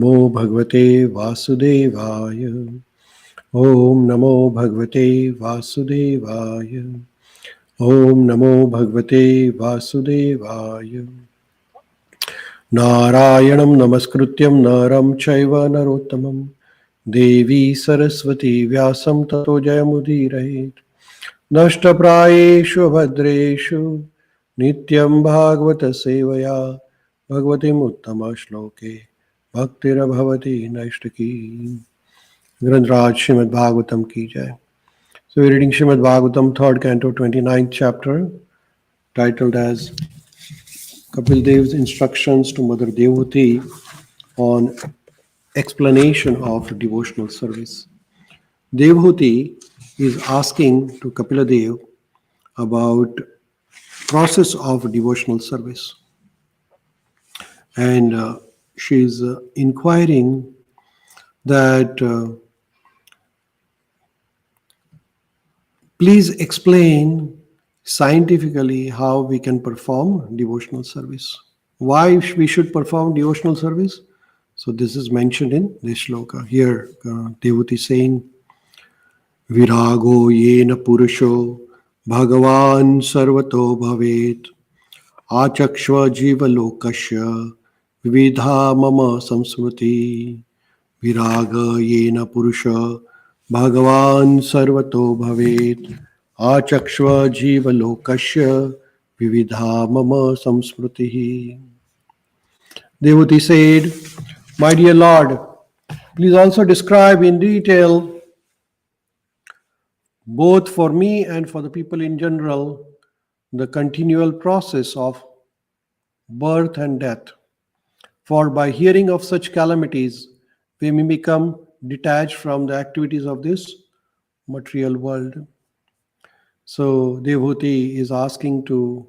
Namo Bhagavate Vasudevaya. Om Namo Bhagavate Vasudevaya. Om Namo Bhagavate Vasudevaya. Narayanam Namaskrutyam Naram Chaiva Narottamam Devi Saraswati Vyasam Tato Jayamudirayet Nashtaprayeshu Bhadreshu Nityam Bhagavata Sevaya Bhagavatim Uttama Shloke Bhaktirabhavati Naishtaki. Granraj Srimad Bhagavatam ki jai. So we're reading Srimad Bhagavatam, 3rd canto, 29th chapter, titled as Kapil Dev's instructions to Mother Devahuti on explanation of devotional service. Devahuti is asking to Kapila Dev about process of devotional service, and she is inquiring that please explain scientifically how we can perform devotional service. Why we should perform devotional service? So this is mentioned in this shloka. Here, Devahuti is saying, Virago yena purusho bhagavan sarvato bhavet achakshva jiva lokasya vividha mama samsmriti. Viraga yena purusha bhagavan sarvato bhavet achakshva jiva lokasya vividha mama samsmriti. Devahuti said, my dear Lord, please also describe in detail, both for me and for the people in general, the continual process of birth and death. For by hearing of such calamities, we may become detached from the activities of this material world. So Devahuti is asking to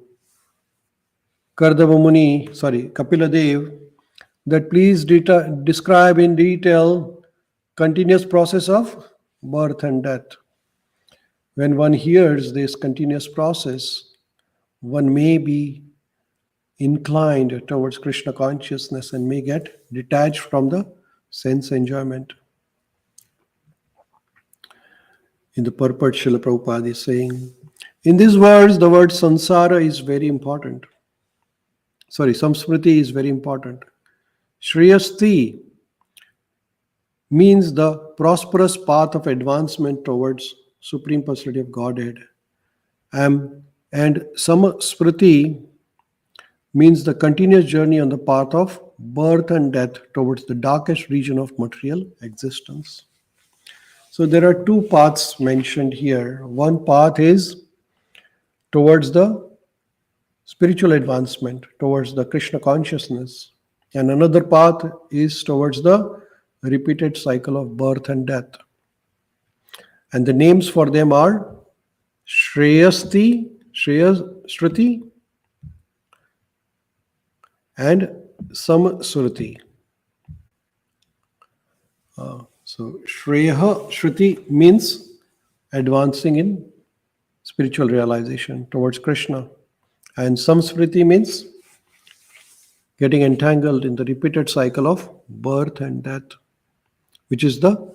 Kapila Dev, that please describe in detail continuous process of birth and death. When one hears this continuous process, one may be inclined towards Krishna consciousness and may get detached from the sense enjoyment. In the purport, Srila Prabhupada is saying, in these words, the word sansara is very important. Samsmriti is very important. Shreyasti means the prosperous path of advancement towards Supreme Personality of Godhead. And Samsmriti means the continuous journey on the path of birth and death towards the darkest region of material existence. So there are two paths mentioned here. One path is towards the spiritual advancement, towards the Krishna consciousness. And another path is towards the repeated cycle of birth and death. And the names for them are Shreyasti, Shreyasruti, and Samsruti. So Shreya Shruti means advancing in spiritual realization towards Krishna. And Samsmriti means getting entangled in the repeated cycle of birth and death, which is the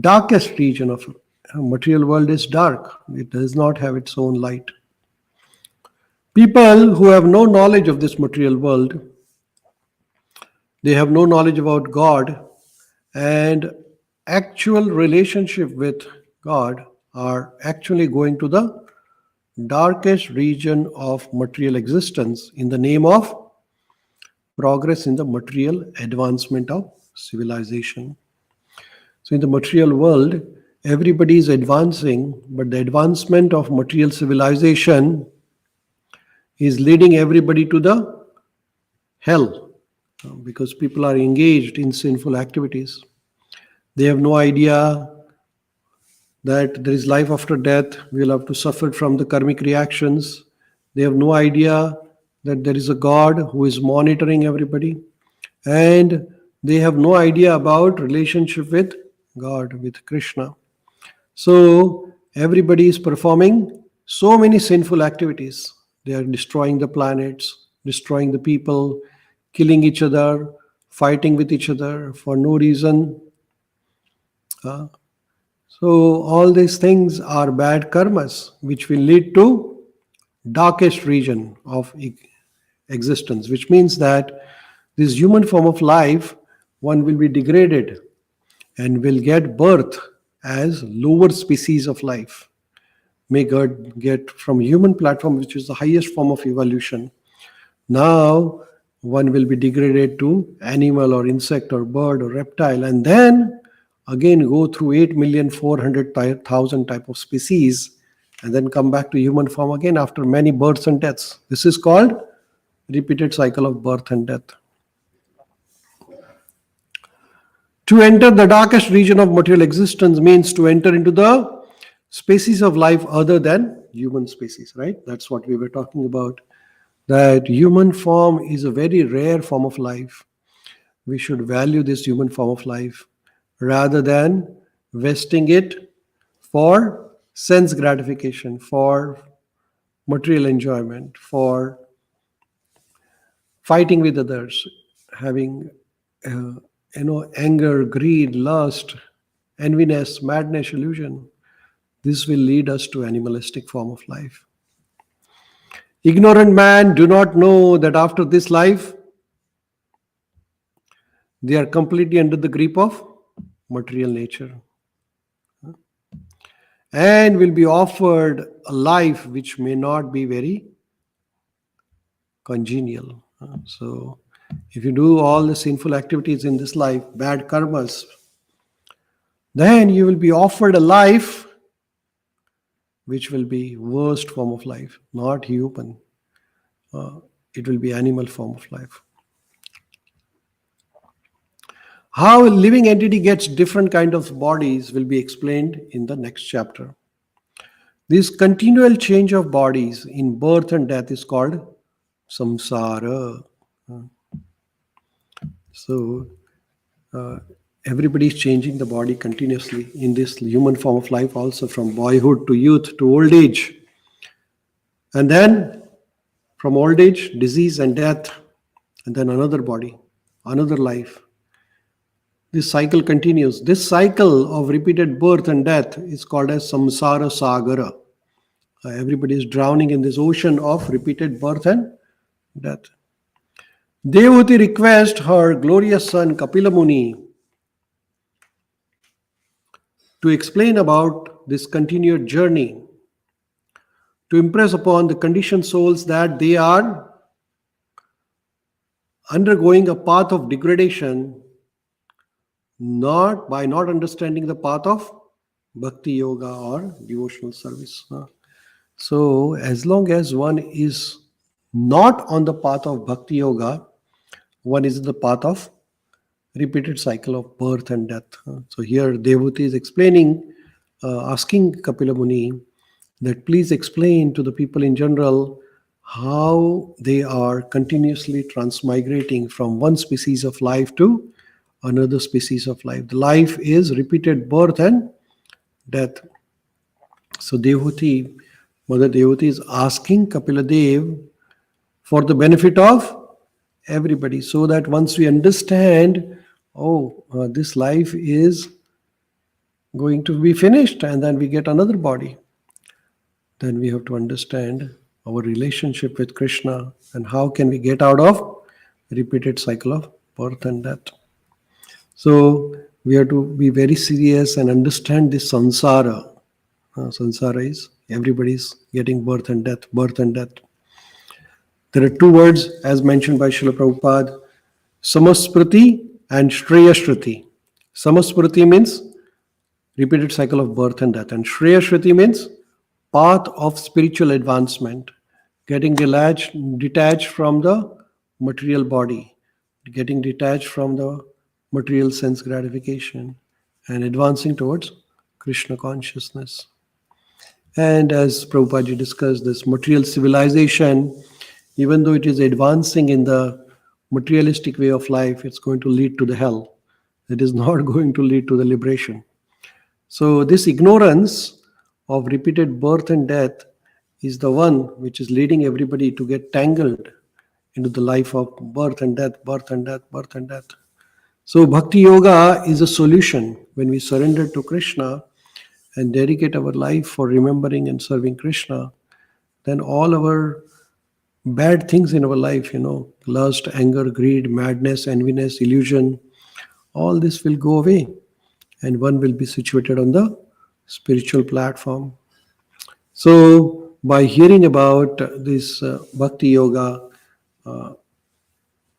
darkest region of material world. Is dark. It does not have its own light. People who have no knowledge of this material world, they have no knowledge about God, and actual relationship with God are actually going to the darkest region of material existence in the name of progress in the material advancement of civilization. So in the material world, everybody is advancing, but the advancement of material civilization is leading everybody to the hell, because people are engaged in sinful activities. They have no idea that there is life after death. We will have to suffer from the karmic reactions. They have no idea that there is a God who is monitoring everybody. And they have no idea about relationship with God, with Krishna. So everybody is performing so many sinful activities. They are destroying the planets, destroying the people, killing each other, fighting with each other for no reason. uh, so all these things are bad karmas which will lead to darkest region of existence, which means that this human form of life, one will be degraded and will get birth as lower species of life. May God get from human platform, which is the highest form of evolution. Now one will be degraded to animal or insect or bird or reptile, and then again go through 8,400,000 type of species, and then come back to human form again after many births and deaths. This is called repeated cycle of birth and death. To enter the darkest region of material existence means to enter into the species of life other than human species, right? That's what we were talking about. That human form is a very rare form of life. We should value this human form of life rather than wasting it for sense gratification, for material enjoyment, for fighting with others, having uh, anger, greed, lust, enviness, madness, illusion. This will lead us to animalistic form of life. Ignorant man do not know that after this life they are completely under the grip of material nature and will be offered a life which may not be very congenial. So, if you do all the sinful activities in this life, bad karmas, then you will be offered a life which will be worst form of life, not human. It will be animal form of life. How a living entity gets different kind of bodies will be explained in the next chapter. This continual change of bodies in birth and death is called samsara. So everybody is changing the body continuously in this human form of life, also from boyhood to youth to old age, and then from old age, disease and death, and then another body, another life. This cycle continues. This cycle of repeated birth and death is called as samsara sagara. Everybody is drowning in this ocean of repeated birth and death. Devhuti requests her glorious son Kapila Muni to explain about this continued journey, to impress upon the conditioned souls that they are undergoing a path of degradation, not by not understanding the path of bhakti yoga or devotional service. So, as long as one is not on the path of bhakti yoga, one is in the path of repeated cycle of birth and death. So here Devuti is explaining, asking Kapila Muni that please explain to the people in general how they are continuously transmigrating from one species of life to another species of life. The life is repeated birth and death. So Devuti, Mother Devuti is asking Kapila Dev for the benefit of everybody, so that once we understand, this life is going to be finished and then we get another body, then we have to understand our relationship with Krishna and how can we get out of repeated cycle of birth and death. So we have to be very serious and understand this samsara. Samsara is everybody's getting birth and death, birth and death. There are two words as mentioned by Srila Prabhupada, samaspriti and shreyashruti. Samaspriti means repeated cycle of birth and death, and shreyashruti means path of spiritual advancement, getting detached from the material body, getting detached from the material sense gratification, and advancing towards Krishna consciousness. And as Prabhupada discussed, this material civilization, even though it is advancing in the materialistic way of life, it's going to lead to the hell. It is not going to lead to the liberation. So this ignorance of repeated birth and death is the one which is leading everybody to get tangled into the life of birth and death, birth and death, birth and death. So, Bhakti Yoga is a solution when we surrender to Krishna and dedicate our life for remembering and serving Krishna. Then all our bad things in our life, lust, anger, greed, madness, enviness, illusion, all this will go away and one will be situated on the spiritual platform. So, by hearing about this bhakti yoga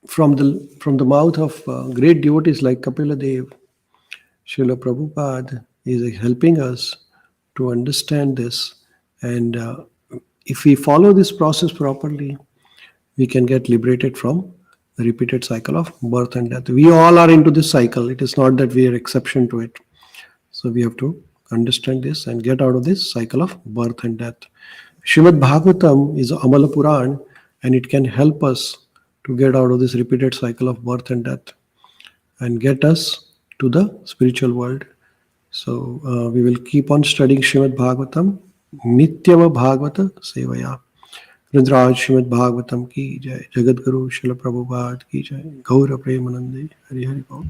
from the mouth of great devotees like Kapila Dev, Srila Prabhupada is helping us to understand this. And if we follow this process properly, we can get liberated from the repeated cycle of birth and death. We all are into this cycle. It is not that we are exception to it. So we have to understand this and get out of this cycle of birth and death. Srimad Bhagavatam is Amala Puran and it can help us to get out of this repeated cycle of birth and death and get us to the spiritual world. So we will keep on studying Srimad Bhagavatam, Nityava Bhagavata Sevaya. Rudras Shrimad Bhagavatam की जय, जगत गुरु शिल प्रभुपाद की जय, गौर प्रेमानंदे, हरि हरि बोल।